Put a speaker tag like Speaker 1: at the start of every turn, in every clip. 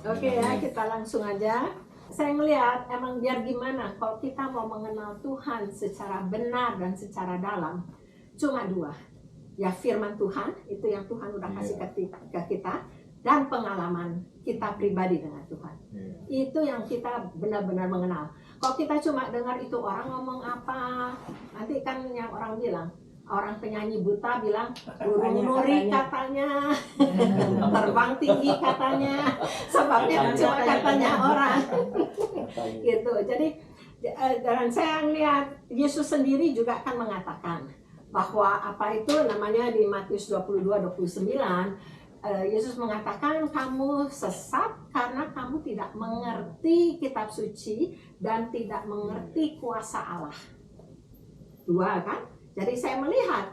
Speaker 1: Oke ya, kita langsung aja. Saya melihat emang biar gimana kalau kita mau mengenal Tuhan secara benar dan secara dalam, cuma dua. Ya firman Tuhan, itu yang Tuhan udah kasih ke kita, dan pengalaman kita pribadi dengan Tuhan. Itu yang kita benar-benar mengenal. Kalau kita cuma dengar itu orang ngomong apa, nanti kan yang orang bilang, orang penyanyi buta bilang burung nuri katanya, terbang tinggi katanya, sebabnya cuma katanya orang. Gitu. Jadi dan saya melihat Yesus sendiri juga akan mengatakan bahwa apa itu namanya di Matius 22:29, Yesus mengatakan kamu sesat karena kamu tidak mengerti kitab suci dan tidak mengerti kuasa Allah. Dua kan? Jadi saya melihat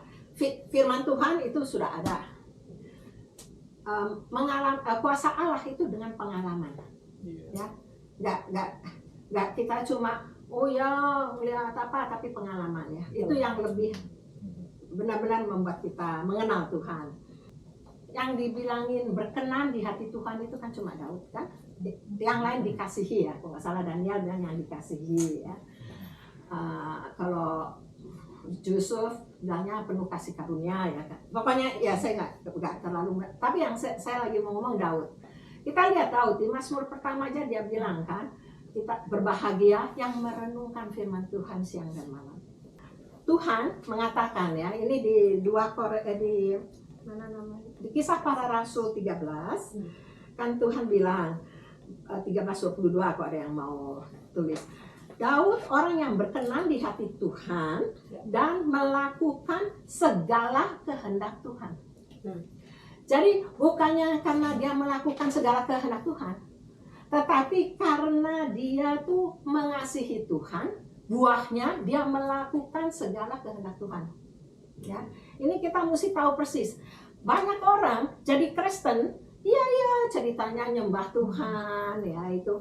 Speaker 1: firman Tuhan itu sudah ada. Kuasa Allah itu dengan pengalaman. Ya, nggak kita cuma oh ya melihat apa tapi pengalaman ya. Itu yang lebih benar-benar membuat kita mengenal Tuhan. Yang dibilangin berkenan di hati Tuhan itu kan cuma Daud kan. Yang lain dikasihi ya. Kalau nggak salah Daniel bilang yang dikasihi ya. Kalau Yusuf bilangnya penuh kasih karunia ya kan. Pokoknya ya saya nggak terlalu. Tapi yang saya lagi mau ngomong Daud. Kita lihat Daud di Mazmur pertama aja dia bilang kan, kita berbahagia yang merenungkan firman Tuhan siang dan malam. Tuhan mengatakan ya, ini di di Kisah Para Rasul 13 kan Tuhan bilang 13:22 kalau ada yang mau tulis. Daud orang yang berkenan di hati Tuhan dan melakukan segala kehendak Tuhan. Jadi bukannya karena dia melakukan segala kehendak Tuhan, tetapi karena dia tuh mengasihi Tuhan, buahnya dia melakukan segala kehendak Tuhan. Ya, ini kita mesti tahu persis. Banyak orang jadi Kristen, iya ceritanya nyembah Tuhan, ya itu.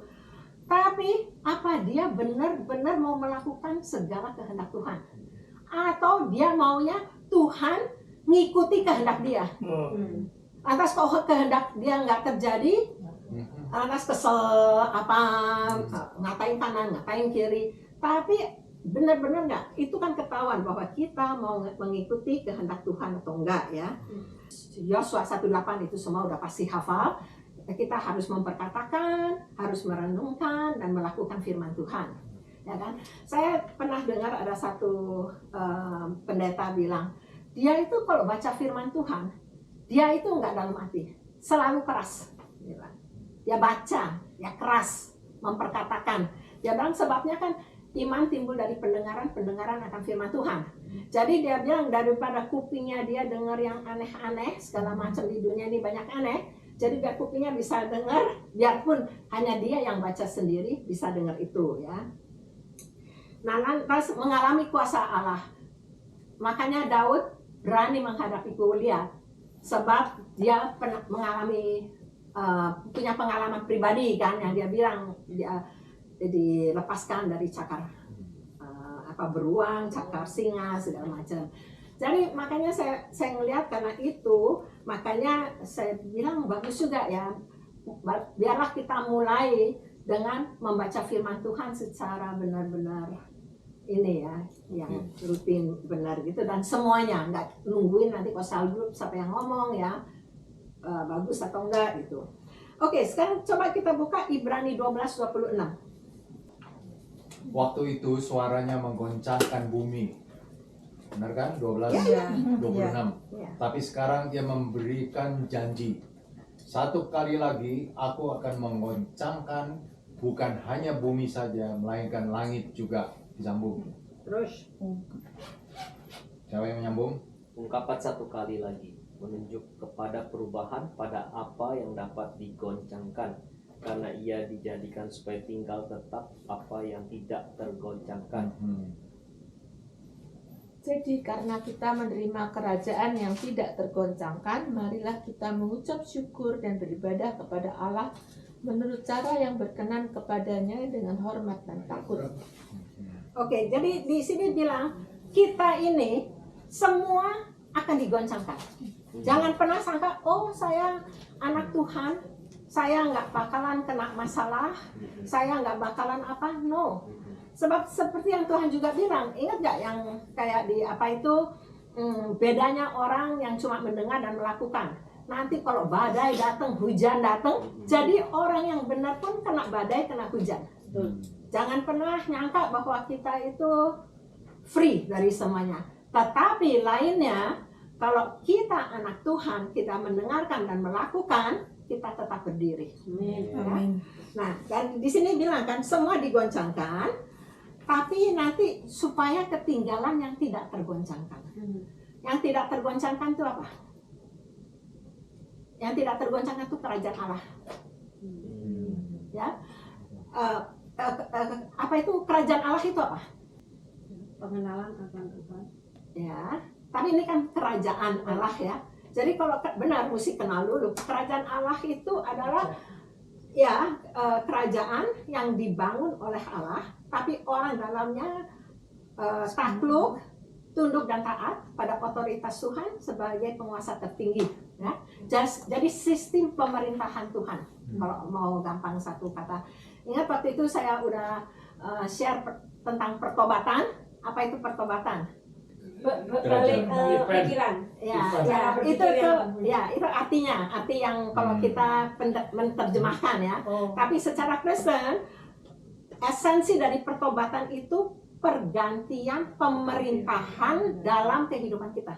Speaker 1: Tapi apa dia benar-benar mau melakukan segala kehendak Tuhan? Atau dia maunya Tuhan ngikuti kehendak dia? Atas kalau kehendak dia nggak terjadi, atas kesel apa, ngatain kanan, ngatain kiri. Tapi benar-benar nggak? Itu kan ketahuan bahwa kita mau mengikuti kehendak Tuhan atau enggak ya. Yosua 1:8 itu semua udah pasti hafal. Kita harus memperkatakan, harus merenungkan dan melakukan firman Tuhan, ya kan? Saya pernah dengar ada satu pendeta bilang, dia itu kalau baca firman Tuhan, dia itu nggak dalam hati, selalu keras. Dia baca, ya keras, memperkatakan. Dia bilang sebabnya kan iman timbul dari pendengaran akan firman Tuhan. Jadi dia bilang daripada kupingnya dia dengar yang aneh-aneh, segala macam di dunia ini banyak aneh. Jadi biar kupingnya bisa dengar, biarpun hanya dia yang baca sendiri bisa dengar itu ya. Nah, lantas mengalami kuasa Allah. Makanya Daud berani menghadapi Goliat sebab dia pernah mengalami punya pengalaman pribadi kan, yang dia bilang dia dilepaskan dari cakar beruang, cakar singa segala macam. Jadi makanya saya ngelihat karena itu, makanya saya bilang bagus juga ya, biarlah kita mulai dengan membaca firman Tuhan secara benar-benar ini ya, yang rutin benar gitu, dan semuanya, nggak nungguin nanti kosal dulu siapa yang ngomong ya, bagus atau enggak gitu. Oke, sekarang coba kita buka Ibrani 12:26.
Speaker 2: Waktu itu suaranya menggoncangkan bumi. Benar kan? 12:26. Tapi sekarang dia memberikan janji. Satu kali lagi aku akan menggoncangkan bukan hanya bumi saja, melainkan langit juga. Disambung.
Speaker 1: Terus
Speaker 2: Siapa yang menyambung?
Speaker 3: Ungkapan satu kali lagi menunjuk kepada perubahan pada apa yang dapat digoncangkan, karena ia dijadikan supaya tinggal tetap apa yang tidak tergoncangkan.
Speaker 4: Jadi karena kita menerima kerajaan yang tidak tergoncangkan, marilah kita mengucap syukur dan beribadah kepada Allah menurut cara yang berkenan kepadanya dengan hormat dan takut.
Speaker 1: Oke, jadi di sini bilang kita ini semua akan digoncangkan. Jangan pernah sangka, oh saya anak Tuhan, saya nggak bakalan kena masalah, saya nggak bakalan apa, no. Sebab seperti yang Tuhan juga bilang, ingat nggak yang kayak di apa itu, bedanya orang yang cuma mendengar dan melakukan. Nanti kalau badai datang, hujan datang, jadi orang yang benar pun kena badai, kena hujan. Jangan pernah nyangka bahwa kita itu free dari semuanya. Tetapi lainnya, kalau kita anak Tuhan, kita mendengarkan dan melakukan, kita tetap berdiri.
Speaker 5: Amin.
Speaker 1: Nah, dan di sini bilang kan semua digoncangkan, tapi nanti supaya ketinggalan yang tidak tergoncangkan. Yang tidak tergoncangkan itu apa? Yang tidak tergoncangkan itu kerajaan Allah. Ya, apa itu kerajaan Allah itu apa?
Speaker 5: Pengenalan akan Tuhan.
Speaker 1: Ya, tapi ini kan kerajaan Allah ya. Jadi kalau benar mesti kenal dulu. Kerajaan Allah itu adalah ya kerajaan yang dibangun oleh Allah, tapi orang dalamnya takluk, tunduk dan taat pada otoritas Tuhan sebagai penguasa tertinggi. Ya. Jadi sistem pemerintahan Tuhan. Kalau mau gampang satu kata. Ingat waktu itu saya udah share tentang pertobatan. Apa itu pertobatan?
Speaker 5: Balik pikiran.
Speaker 1: Ya, itu artinya, arti yang kalau kita menerjemahkan ya. Tapi secara Kristen, esensi dari pertobatan itu pergantian pemerintahan dalam kehidupan kita.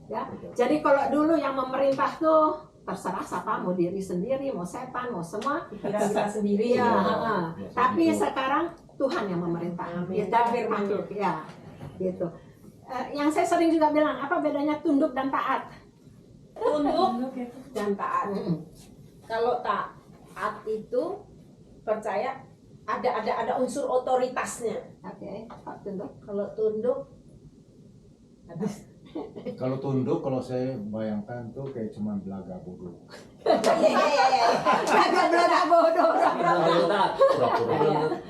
Speaker 1: Ya, jadi kalau dulu yang memerintah tuh terserah siapa, mau diri sendiri, mau setan, mau semua.
Speaker 5: Kita sendiri.
Speaker 1: Ya, tapi sekarang Tuhan yang memerintah. Kita makhluk, ya, gitu. Yang saya sering juga bilang, apa bedanya tunduk dan taat?
Speaker 5: Tunduk dan taat. Kalau taat itu percaya ada unsur otoritasnya.
Speaker 1: Oke, tunduk.
Speaker 5: Kalau tunduk
Speaker 2: Kalau tunduk, kalau saya bayangkan tuh kayak cuman belaga bodoh.
Speaker 1: Belaga bodoh.
Speaker 2: Pura-pura.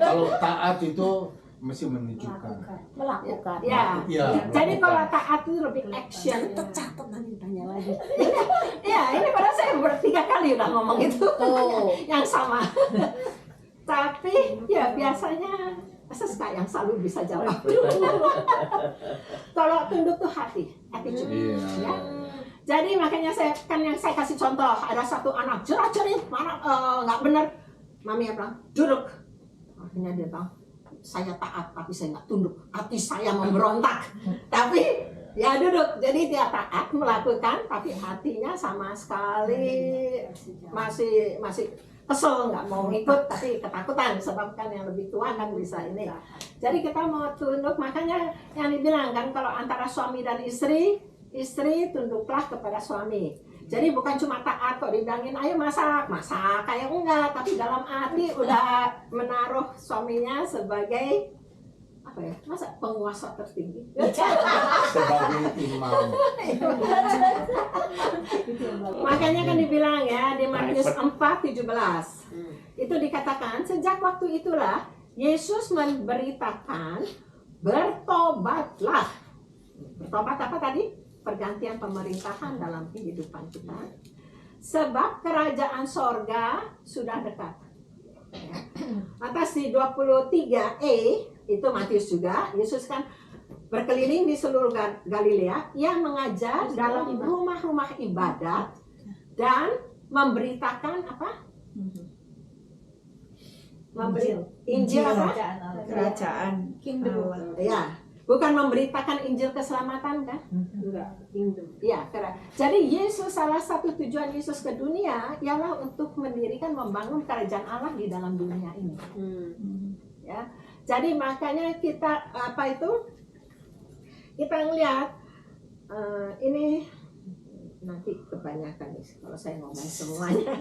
Speaker 2: Kalau taat itu mesti menunjukkan.
Speaker 5: melakukan.
Speaker 1: Ya.
Speaker 2: Iya.
Speaker 1: Jadi kalau taat itu lebih action.
Speaker 5: Tercatat nanti tanya lagi.
Speaker 1: Ya, ini padahal saya bertiga kali udah ngomong itu. Yang sama. Tapi ya biasanya Seska yang selalu bisa jawab. Kalau tunduk tuh hati cuma. Ya. Jadi makanya saya kasih contoh, ada satu anak jerat-jerit mana nggak benar, mami bilang duduk. Akhirnya dia bilang, saya taat tapi saya nggak tunduk, hati saya memberontak. Tapi ya duduk, jadi dia taat melakukan, tapi hatinya sama sekali masih kesel, nggak mau ikut, tapi ketakutan sebab kan yang lebih tua kan bisa ini. Jadi kita mau tunduk, makanya yang dibilang kan kalau antara suami dan istri tunduklah kepada suami. Jadi bukan cuma taat kok dibilangin ayo masak kayak enggak, tapi dalam hati udah menaruh suaminya sebagai apa ya, masa penguasa tertinggi
Speaker 2: Sebagai imam.
Speaker 1: Makanya kan dibilang ya di Matius 4:17 itu dikatakan sejak waktu itulah Yesus memberitakan bertobatlah. Bertobat apa tadi? Pergantian pemerintahan dalam kehidupan kita. Sebab kerajaan sorga sudah dekat. Atas di 23e itu Matius juga, Yesus kan berkeliling di seluruh Galilea, ia mengajar dalam rumah-rumah ibadat dan memberitakan apa? Injil apa?
Speaker 5: Kerajaan.
Speaker 1: Ya, bukan memberitakan Injil keselamatan kan?
Speaker 5: Enggak, kingdom.
Speaker 1: Ya, jadi Yesus, salah satu tujuan Yesus ke dunia ialah untuk mendirikan, membangun kerajaan Allah di dalam dunia ini. Ya, jadi makanya kita kita ngelihat ini nanti kebanyakan nih kalau saya ngomong semuanya.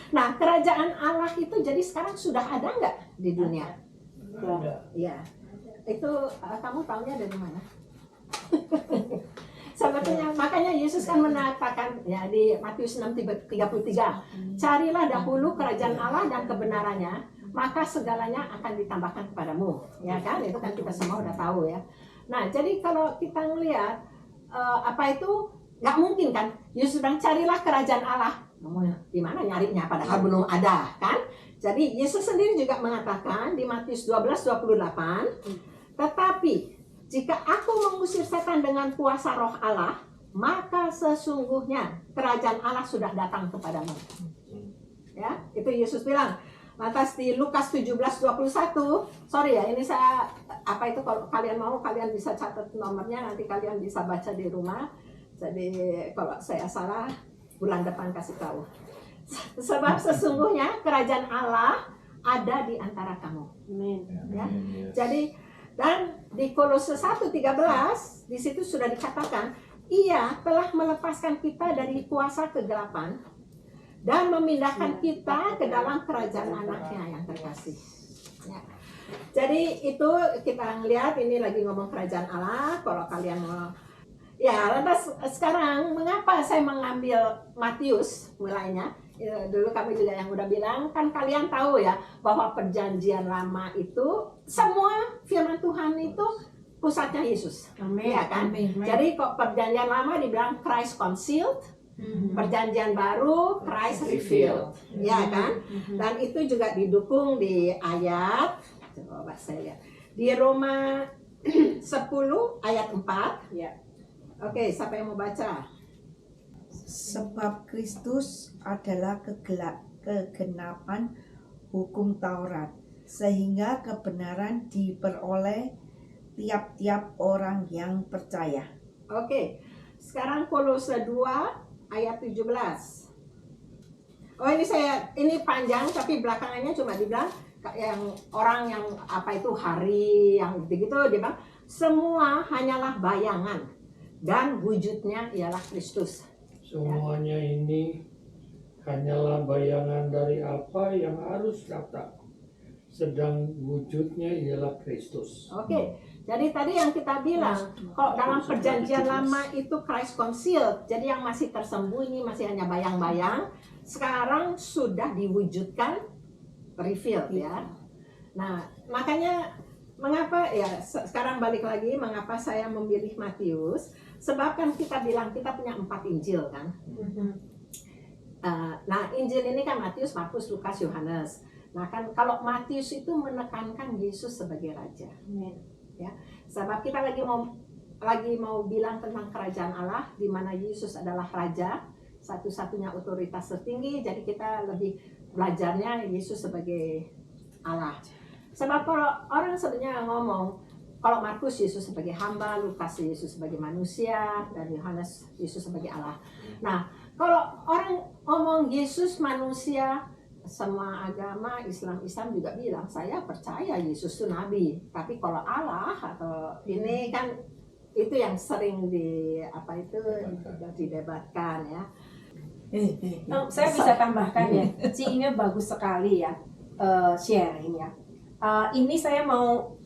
Speaker 1: Nah, kerajaan Allah itu jadi sekarang sudah ada nggak di dunia? Ya, itu kamu tahunya dari mana? Sebetulnya makanya Yesus kan mengatakan ya di Matius 6:33, carilah dahulu kerajaan Allah dan kebenarannya, maka segalanya akan ditambahkan kepadamu. Ya kan? Itu kan kita semua udah tahu ya. Nah, jadi kalau kita ngelihat nggak mungkin kan Yesus bilang carilah kerajaan Allah, Kamu di mana nyarinya padahal belum ada kan? Jadi Yesus sendiri juga mengatakan di Matius 12:28, tetapi jika aku mengusir setan dengan kuasa Roh Allah, maka sesungguhnya kerajaan Allah sudah datang kepadamu. Ya, itu Yesus bilang. Lantas di Lukas 17:21, sorry ya, ini saya apa itu kalau kalian mau kalian bisa catat nomornya, nanti kalian bisa baca di rumah. Jadi kalau saya salah bulan depan kasih tahu. Sebab sesungguhnya kerajaan Allah ada di antara kamu.
Speaker 5: Amin.
Speaker 1: Ya. Jadi dan di Kolose 1:13 di situ sudah dikatakan, Ia telah melepaskan kita dari kuasa kegelapan dan memindahkan kita ke dalam kerajaan anaknya yang terkasih. Ya. Jadi itu kita lihat ini lagi ngomong kerajaan Allah. Kalau kalian mau, ya lantas sekarang mengapa saya mengambil Matius mulainya? Ya, dulu kami juga yang udah bilang kan kalian tahu ya bahwa perjanjian lama itu semua firman Tuhan itu pusatnya Yesus.
Speaker 5: Amin.
Speaker 1: Ya kan?
Speaker 5: Amin.
Speaker 1: Jadi kok perjanjian lama dibilang Christ concealed, perjanjian baru Christ revealed, ya kan? Dan itu juga didukung di ayat, coba saya lihat, di Roma 10 ayat 4.
Speaker 5: Ya.
Speaker 1: Oke, siapa yang mau baca?
Speaker 6: Sebab Kristus adalah kegenapan hukum Taurat, sehingga kebenaran diperoleh tiap-tiap orang yang percaya.
Speaker 1: Oke, sekarang Kolose 2 ayat 17. Oh ini panjang tapi belakangannya cuma dibilang yang orang yang apa itu hari yang begitu dia bilang semua hanyalah bayangan dan wujudnya ialah Kristus.
Speaker 7: Semuanya ini hanyalah bayangan dari apa yang harus datang. Sedang wujudnya ialah Kristus.
Speaker 1: Oke, jadi tadi yang kita bilang, kok dalam perjanjian lama itu Christ concealed, jadi yang masih tersembunyi, masih hanya bayang-bayang, sekarang sudah diwujudkan, revealed ya. Nah, makanya mengapa ya sekarang balik lagi, mengapa saya memilih Matius? Sebab kan kita bilang kita punya 4 Injil kan. Nah, Injil ini kan Matius, Markus, Lukas, Yohanes. Nah kan kalau Matius itu menekankan Yesus sebagai Raja. Ya, sebab kita lagi mau bilang tentang kerajaan Allah, di mana Yesus adalah Raja, satu-satunya otoritas tertinggi. Jadi kita lebih belajarnya Yesus sebagai Allah. Sebab kalau orang sebenarnya ngomong, kalau Markus Yesus sebagai hamba, Lukas Yesus sebagai manusia, dan Yohanes Yesus sebagai Allah. Nah, kalau orang ngomong Yesus manusia, semua agama Islam juga bilang saya percaya Yesus itu nabi. Tapi kalau Allah atau ini kan itu yang sering didebatkan ya.
Speaker 5: Saya bisa tambahkan ya, Ci ini bagus sekali ya sharing ya. Ini saya mau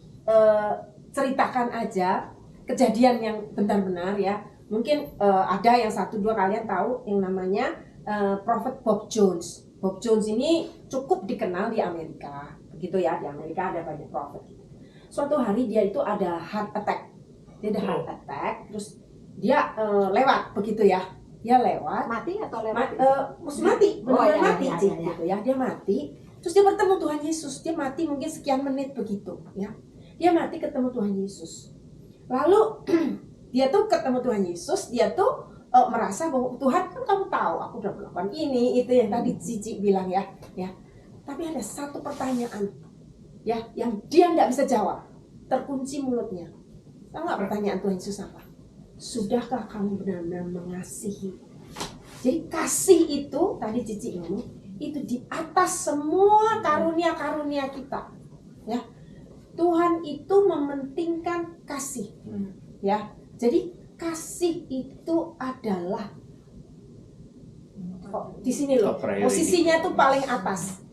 Speaker 5: ceritakan aja kejadian yang benar-benar ya. Mungkin ada yang 1-2 kalian tahu yang namanya Prophet Bob Jones. Bob Jones ini cukup dikenal di Amerika, begitu ya. Di Amerika ada banyak prophet. Suatu hari dia itu ada heart attack. Dia ada heart attack, terus dia lewat begitu ya. Dia lewat.
Speaker 1: Mati atau lewat?
Speaker 5: Mati, benar mati,
Speaker 1: ya.
Speaker 5: gitu ya. Dia mati. Terus dia bertemu Tuhan Yesus. Dia mati mungkin sekian menit begitu, ya. Dia mati ketemu Tuhan Yesus. Lalu dia tuh ketemu Tuhan Yesus, dia tuh merasa bahwa Tuhan kan kamu tahu aku udah melakukan ini itu yang tadi Cici bilang ya. Tapi ada satu pertanyaan ya yang dia nggak bisa jawab, terkunci mulutnya. Tahu nggak pertanyaan Tuhan Yesus apa? Sudahkah kamu benar-benar mengasihi? Jadi kasih itu tadi Cici ngomong itu di atas semua karunia-karunia kita, ya. Tuhan itu mementingkan kasih, ya. Jadi kasih itu adalah di sini loh posisinya tuh paling atas.